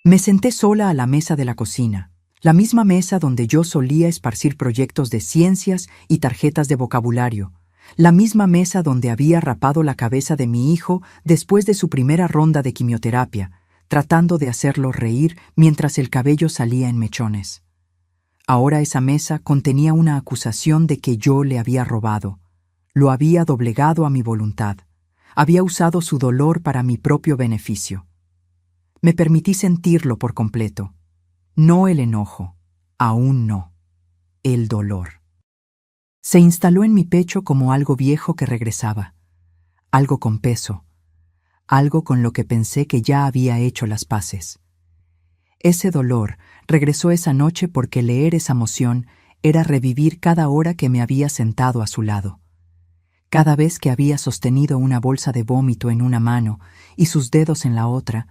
Me senté sola a la mesa de la cocina, la misma mesa donde yo solía esparcir proyectos de ciencias y tarjetas de vocabulario, la misma mesa donde había rapado la cabeza de mi hijo después de su primera ronda de quimioterapia, tratando de hacerlo reír mientras el cabello salía en mechones. Ahora esa mesa contenía una acusación de que yo le había robado, lo había doblegado a mi voluntad, había usado su dolor para mi propio beneficio. Me permití sentirlo por completo. No el enojo, aún no, el dolor. Se instaló en mi pecho como algo viejo que regresaba, algo con peso, algo con lo que pensé que ya había hecho las paces. Ese dolor regresó esa noche porque leer esa moción era revivir cada hora que me había sentado a su lado. Cada vez que había sostenido una bolsa de vómito en una mano y sus dedos en la otra,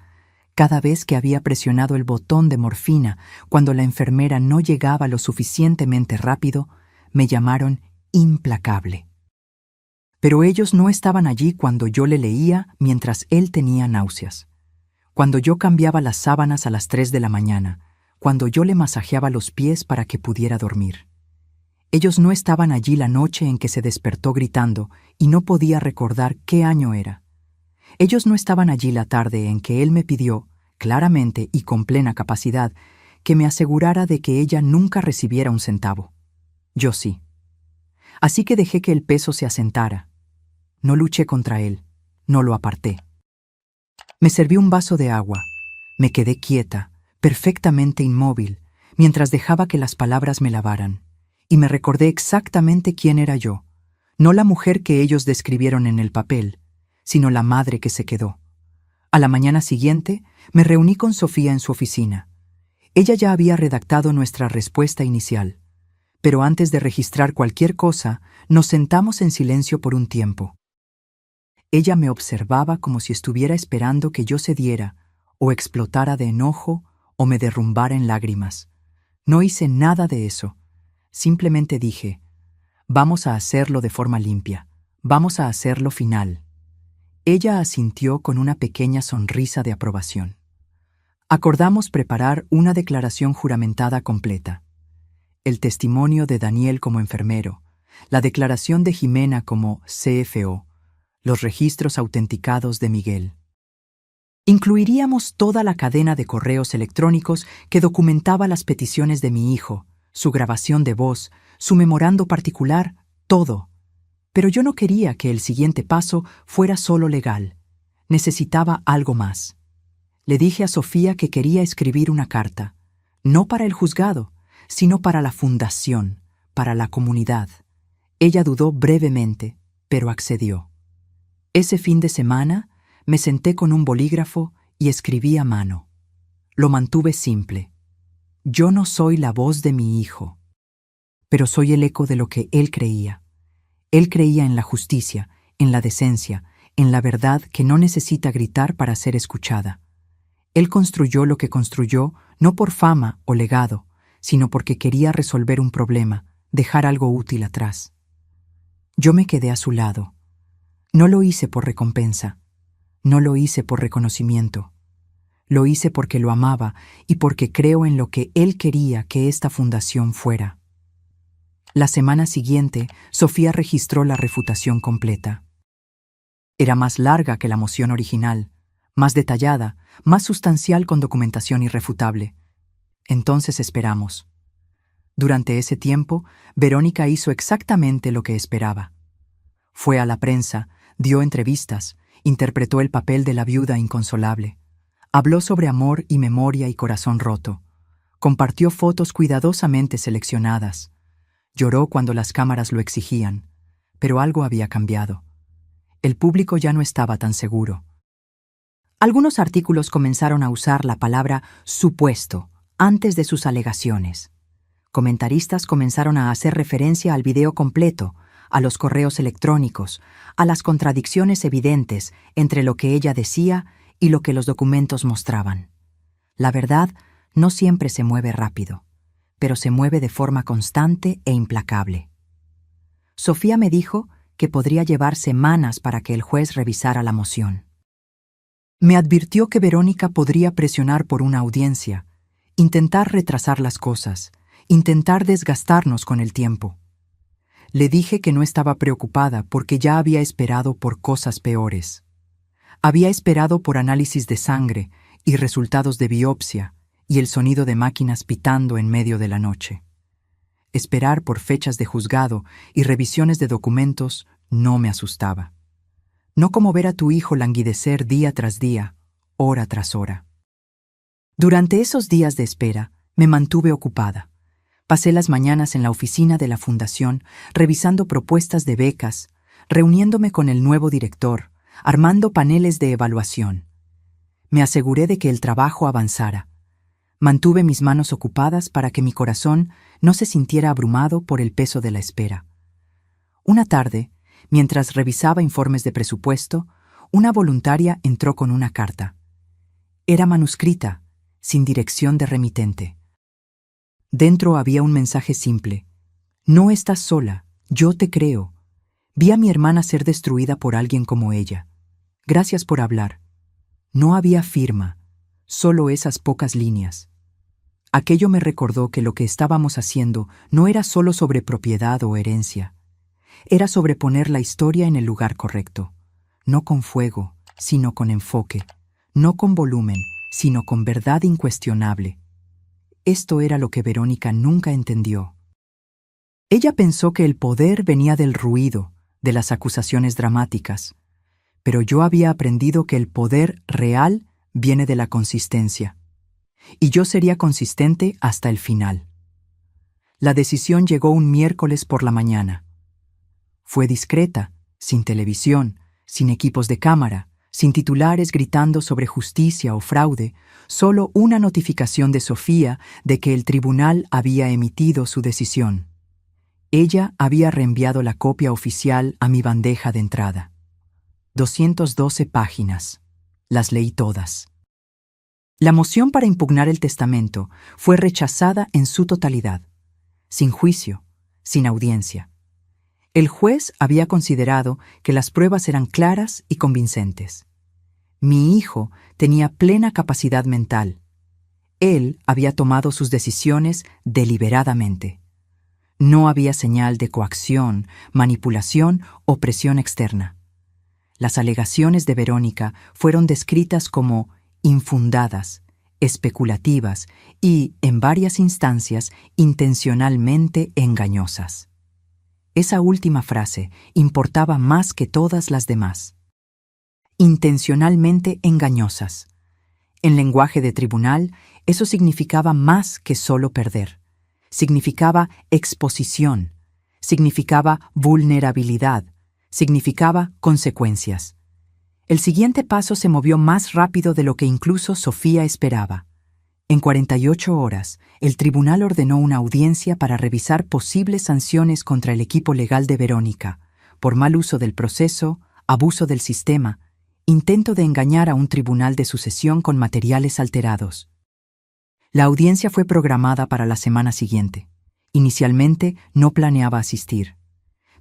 cada vez que había presionado el botón de morfina cuando la enfermera no llegaba lo suficientemente rápido, me llamaron implacable. Pero ellos no estaban allí cuando yo le leía mientras él tenía náuseas, cuando yo cambiaba las sábanas a las 3 de la mañana, cuando yo le masajeaba los pies para que pudiera dormir. Ellos no estaban allí la noche en que se despertó gritando y no podía recordar qué año era. Ellos no estaban allí la tarde en que él me pidió, claramente y con plena capacidad, que me asegurara de que ella nunca recibiera un centavo. Yo sí. Así que dejé que el peso se asentara. No luché contra él, no lo aparté. Me serví un vaso de agua. Me quedé quieta, perfectamente inmóvil, mientras dejaba que las palabras me lavaran. Y me recordé exactamente quién era yo, no la mujer que ellos describieron en el papel, sino la madre que se quedó. A la mañana siguiente, me reuní con Sofía en su oficina. Ella ya había redactado nuestra respuesta inicial, pero antes de registrar cualquier cosa, nos sentamos en silencio por un tiempo. Ella me observaba como si estuviera esperando que yo cediera o explotara de enojo, o me derrumbara en lágrimas. No hice nada de eso. Simplemente dije, vamos a hacerlo de forma limpia, vamos a hacerlo final. Ella asintió con una pequeña sonrisa de aprobación. Acordamos preparar una declaración juramentada completa. El testimonio de Daniel como enfermero, la declaración de Jimena como CFO, los registros autenticados de Miguel. Incluiríamos toda la cadena de correos electrónicos que documentaba las peticiones de mi hijo, su grabación de voz, su memorando particular, todo. Pero yo no quería que el siguiente paso fuera solo legal. Necesitaba algo más. Le dije a Sofía que quería escribir una carta, no para el juzgado, sino para la fundación, para la comunidad. Ella dudó brevemente, pero accedió. Ese fin de semana me senté con un bolígrafo y escribí a mano. Lo mantuve simple. Yo no soy la voz de mi hijo, pero soy el eco de lo que él creía. Él creía en la justicia, en la decencia, en la verdad que no necesita gritar para ser escuchada. Él construyó lo que construyó no por fama o legado, sino porque quería resolver un problema, dejar algo útil atrás. Yo me quedé a su lado. No lo hice por recompensa, no lo hice por reconocimiento. Lo hice porque lo amaba y porque creo en lo que él quería que esta fundación fuera. La semana siguiente, Sofía registró la refutación completa. Era más larga que la moción original, más detallada, más sustancial con documentación irrefutable. Entonces esperamos. Durante ese tiempo, Verónica hizo exactamente lo que esperaba. Fue a la prensa, dio entrevistas, interpretó el papel de la viuda inconsolable. Habló sobre amor y memoria y corazón roto. Compartió fotos cuidadosamente seleccionadas. Lloró cuando las cámaras lo exigían, pero algo había cambiado. El público ya no estaba tan seguro. Algunos artículos comenzaron a usar la palabra supuesto antes de sus alegaciones. Comentaristas comenzaron a hacer referencia al video completo, a los correos electrónicos, a las contradicciones evidentes entre lo que ella decía y lo que los documentos mostraban. La verdad no siempre se mueve rápido, pero se mueve de forma constante e implacable. Sofía me dijo que podría llevar semanas para que el juez revisara la moción. Me advirtió que Verónica podría presionar por una audiencia, intentar retrasar las cosas, intentar desgastarnos con el tiempo. Le dije que no estaba preocupada porque ya había esperado por cosas peores. Había esperado por análisis de sangre y resultados de biopsia y el sonido de máquinas pitando en medio de la noche. Esperar por fechas de juzgado y revisiones de documentos no me asustaba. No como ver a tu hijo languidecer día tras día, hora tras hora. Durante esos días de espera, me mantuve ocupada. Pasé las mañanas en la oficina de la fundación, revisando propuestas de becas, reuniéndome con el nuevo director, armando paneles de evaluación. Me aseguré de que el trabajo avanzara. Mantuve mis manos ocupadas para que mi corazón no se sintiera abrumado por el peso de la espera. Una tarde, mientras revisaba informes de presupuesto, una voluntaria entró con una carta. Era manuscrita, sin dirección de remitente. Dentro había un mensaje simple. No estás sola, yo te creo. Vi a mi hermana ser destruida por alguien como ella. Gracias por hablar. No había firma, solo esas pocas líneas. Aquello me recordó que lo que estábamos haciendo no era solo sobre propiedad o herencia. Era sobre poner la historia en el lugar correcto. No con fuego, sino con enfoque. No con volumen, sino con verdad incuestionable. Esto era lo que Verónica nunca entendió. Ella pensó que el poder venía del ruido, de las acusaciones dramáticas, pero yo había aprendido que el poder real viene de la consistencia, y yo sería consistente hasta el final. La decisión llegó un miércoles por la mañana. Fue discreta, sin televisión, sin equipos de cámara, sin titulares gritando sobre justicia o fraude, solo una notificación de Sofía de que el tribunal había emitido su decisión. Ella había reenviado la copia oficial a mi bandeja de entrada. 212 páginas. Las leí todas. La moción para impugnar el testamento fue rechazada en su totalidad, sin juicio, sin audiencia. El juez había considerado que las pruebas eran claras y convincentes. Mi hijo tenía plena capacidad mental. Él había tomado sus decisiones deliberadamente. No había señal de coacción, manipulación o presión externa. Las alegaciones de Verónica fueron descritas como infundadas, especulativas y, en varias instancias, intencionalmente engañosas. Esa última frase importaba más que todas las demás. Intencionalmente engañosas. En lenguaje de tribunal, eso significaba más que solo perder. Significaba exposición, significaba vulnerabilidad, significaba consecuencias. El siguiente paso se movió más rápido de lo que incluso Sofía esperaba. En 48 horas, el tribunal ordenó una audiencia para revisar posibles sanciones contra el equipo legal de Verónica, por mal uso del proceso, abuso del sistema, intento de engañar a un tribunal de sucesión con materiales alterados. La audiencia fue programada para la semana siguiente. Inicialmente no planeaba asistir.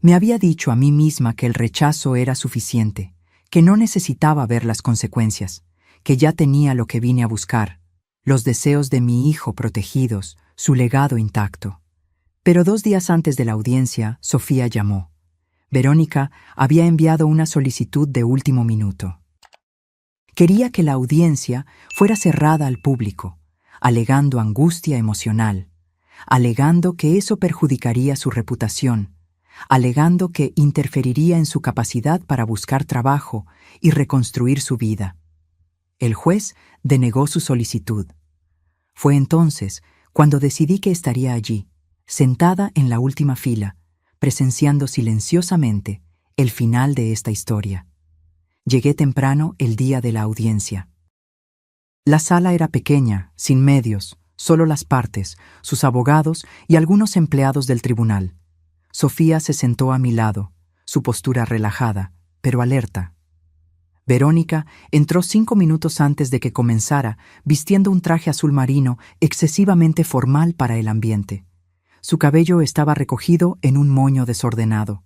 Me había dicho a mí misma que el rechazo era suficiente, que no necesitaba ver las consecuencias, que ya tenía lo que vine a buscar, los deseos de mi hijo protegidos, su legado intacto. Pero 2 días antes de la audiencia, Sofía llamó. Verónica había enviado una solicitud de último minuto. Quería que la audiencia fuera cerrada al público, alegando angustia emocional, alegando que eso perjudicaría su reputación, alegando que interferiría en su capacidad para buscar trabajo y reconstruir su vida. El juez denegó su solicitud. Fue entonces cuando decidí que estaría allí, sentada en la última fila, presenciando silenciosamente el final de esta historia. Llegué temprano el día de la audiencia. La sala era pequeña, sin medios, solo las partes, sus abogados y algunos empleados del tribunal. Sofía se sentó a mi lado, su postura relajada, pero alerta. Verónica entró 5 minutos antes de que comenzara, vistiendo un traje azul marino excesivamente formal para el ambiente. Su cabello estaba recogido en un moño desordenado.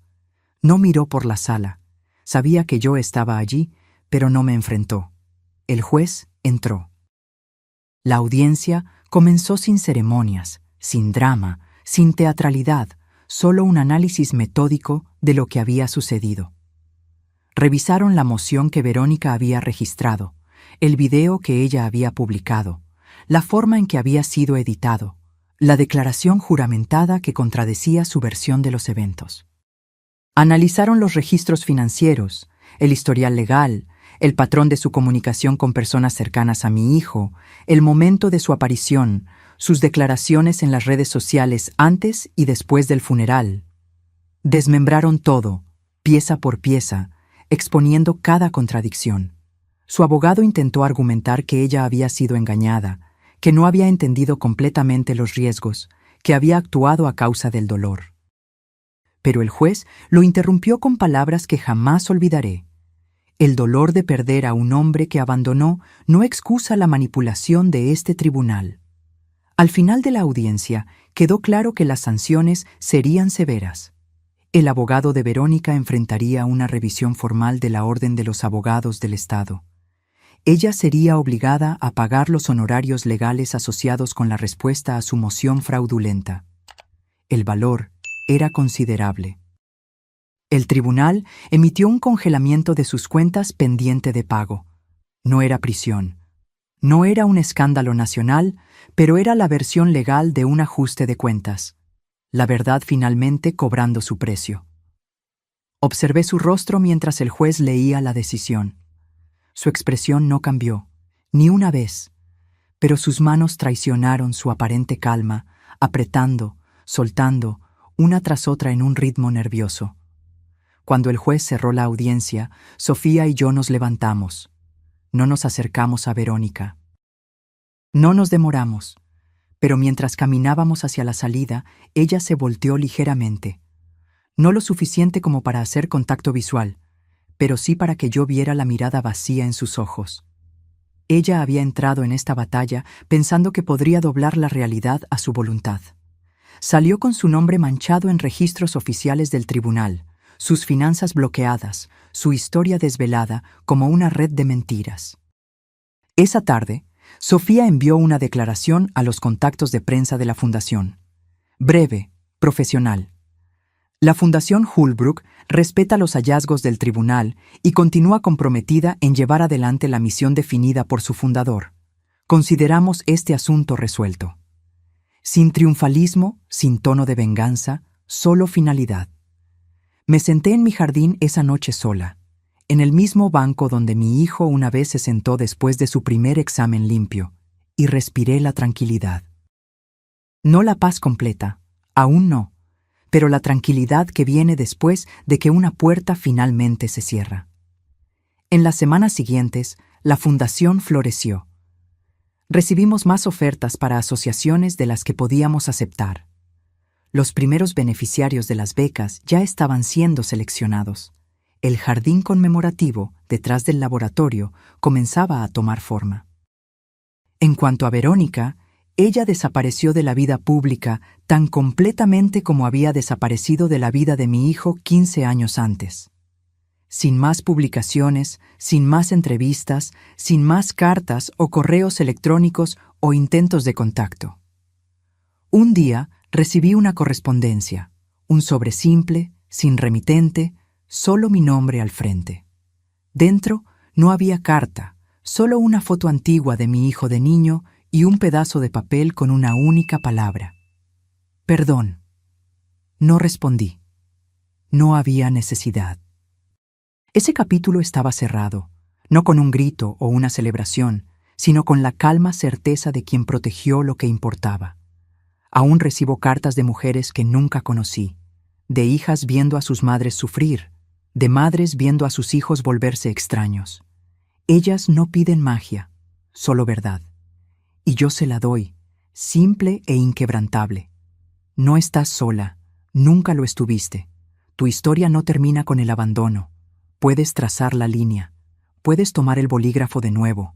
No miró por la sala. Sabía que yo estaba allí, pero no me enfrentó. El juez entró. La audiencia comenzó sin ceremonias, sin drama, sin teatralidad, solo un análisis metódico de lo que había sucedido. Revisaron la moción que Verónica había registrado, el video que ella había publicado, la forma en que había sido editado, la declaración juramentada que contradecía su versión de los eventos. Analizaron los registros financieros, el historial legal, el patrón de su comunicación con personas cercanas a mi hijo, el momento de su aparición, sus declaraciones en las redes sociales antes y después del funeral. Desmembraron todo, pieza por pieza, exponiendo cada contradicción. Su abogado intentó argumentar que ella había sido engañada, que no había entendido completamente los riesgos, que había actuado a causa del dolor. Pero el juez lo interrumpió con palabras que jamás olvidaré. El dolor de perder a un hombre que abandonó no excusa la manipulación de este tribunal. Al final de la audiencia, quedó claro que las sanciones serían severas. El abogado de Verónica enfrentaría una revisión formal de la Orden de los Abogados del Estado. Ella sería obligada a pagar los honorarios legales asociados con la respuesta a su moción fraudulenta. El valor era considerable. El tribunal emitió un congelamiento de sus cuentas pendiente de pago. No era prisión. No era un escándalo nacional, pero era la versión legal de un ajuste de cuentas. La verdad finalmente cobrando su precio. Observé su rostro mientras el juez leía la decisión. Su expresión no cambió, ni una vez, pero sus manos traicionaron su aparente calma, apretando, soltando, una tras otra en un ritmo nervioso. Cuando el juez cerró la audiencia, Sofía y yo nos levantamos. No nos acercamos a Verónica. No nos demoramos, pero mientras caminábamos hacia la salida, ella se volteó ligeramente. No lo suficiente como para hacer contacto visual, pero sí para que yo viera la mirada vacía en sus ojos. Ella había entrado en esta batalla pensando que podría doblar la realidad a su voluntad. Salió con su nombre manchado en registros oficiales del tribunal, sus finanzas bloqueadas, su historia desvelada como una red de mentiras. Esa tarde, Sofía envió una declaración a los contactos de prensa de la Fundación. Breve, profesional. La Fundación Holbrook respeta los hallazgos del tribunal y continúa comprometida en llevar adelante la misión definida por su fundador. Consideramos este asunto resuelto. Sin triunfalismo, sin tono de venganza, solo finalidad. Me senté en mi jardín esa noche sola, en el mismo banco donde mi hijo una vez se sentó después de su primer examen limpio, y respiré la tranquilidad. No la paz completa, aún no, pero la tranquilidad que viene después de que una puerta finalmente se cierra. En las semanas siguientes, la fundación floreció. Recibimos más ofertas para asociaciones de las que podíamos aceptar. Los primeros beneficiarios de las becas ya estaban siendo seleccionados. El jardín conmemorativo, detrás del laboratorio, comenzaba a tomar forma. En cuanto a Verónica, ella desapareció de la vida pública tan completamente como había desaparecido de la vida de mi hijo 15 años antes. Sin más publicaciones, sin más entrevistas, sin más cartas o correos electrónicos o intentos de contacto. Un día recibí una correspondencia, un sobre simple, sin remitente, solo mi nombre al frente. Dentro no había carta, solo una foto antigua de mi hijo de niño y un pedazo de papel con una única palabra. Perdón. No respondí. No había necesidad. Ese capítulo estaba cerrado, no con un grito o una celebración, sino con la calma certeza de quien protegió lo que importaba. Aún recibo cartas de mujeres que nunca conocí, de hijas viendo a sus madres sufrir, de madres viendo a sus hijos volverse extraños. Ellas no piden magia, solo verdad. Y yo se la doy, simple e inquebrantable. No estás sola, nunca lo estuviste. Tu historia no termina con el abandono. Puedes trazar la línea, puedes tomar el bolígrafo de nuevo.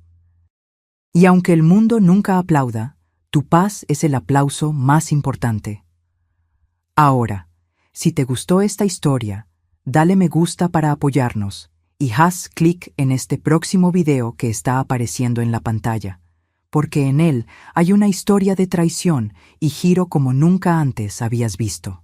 Y aunque el mundo nunca aplauda, tu paz es el aplauso más importante. Ahora, si te gustó esta historia, dale me gusta para apoyarnos y haz clic en este próximo video que está apareciendo en la pantalla, porque en él hay una historia de traición y giro como nunca antes habías visto.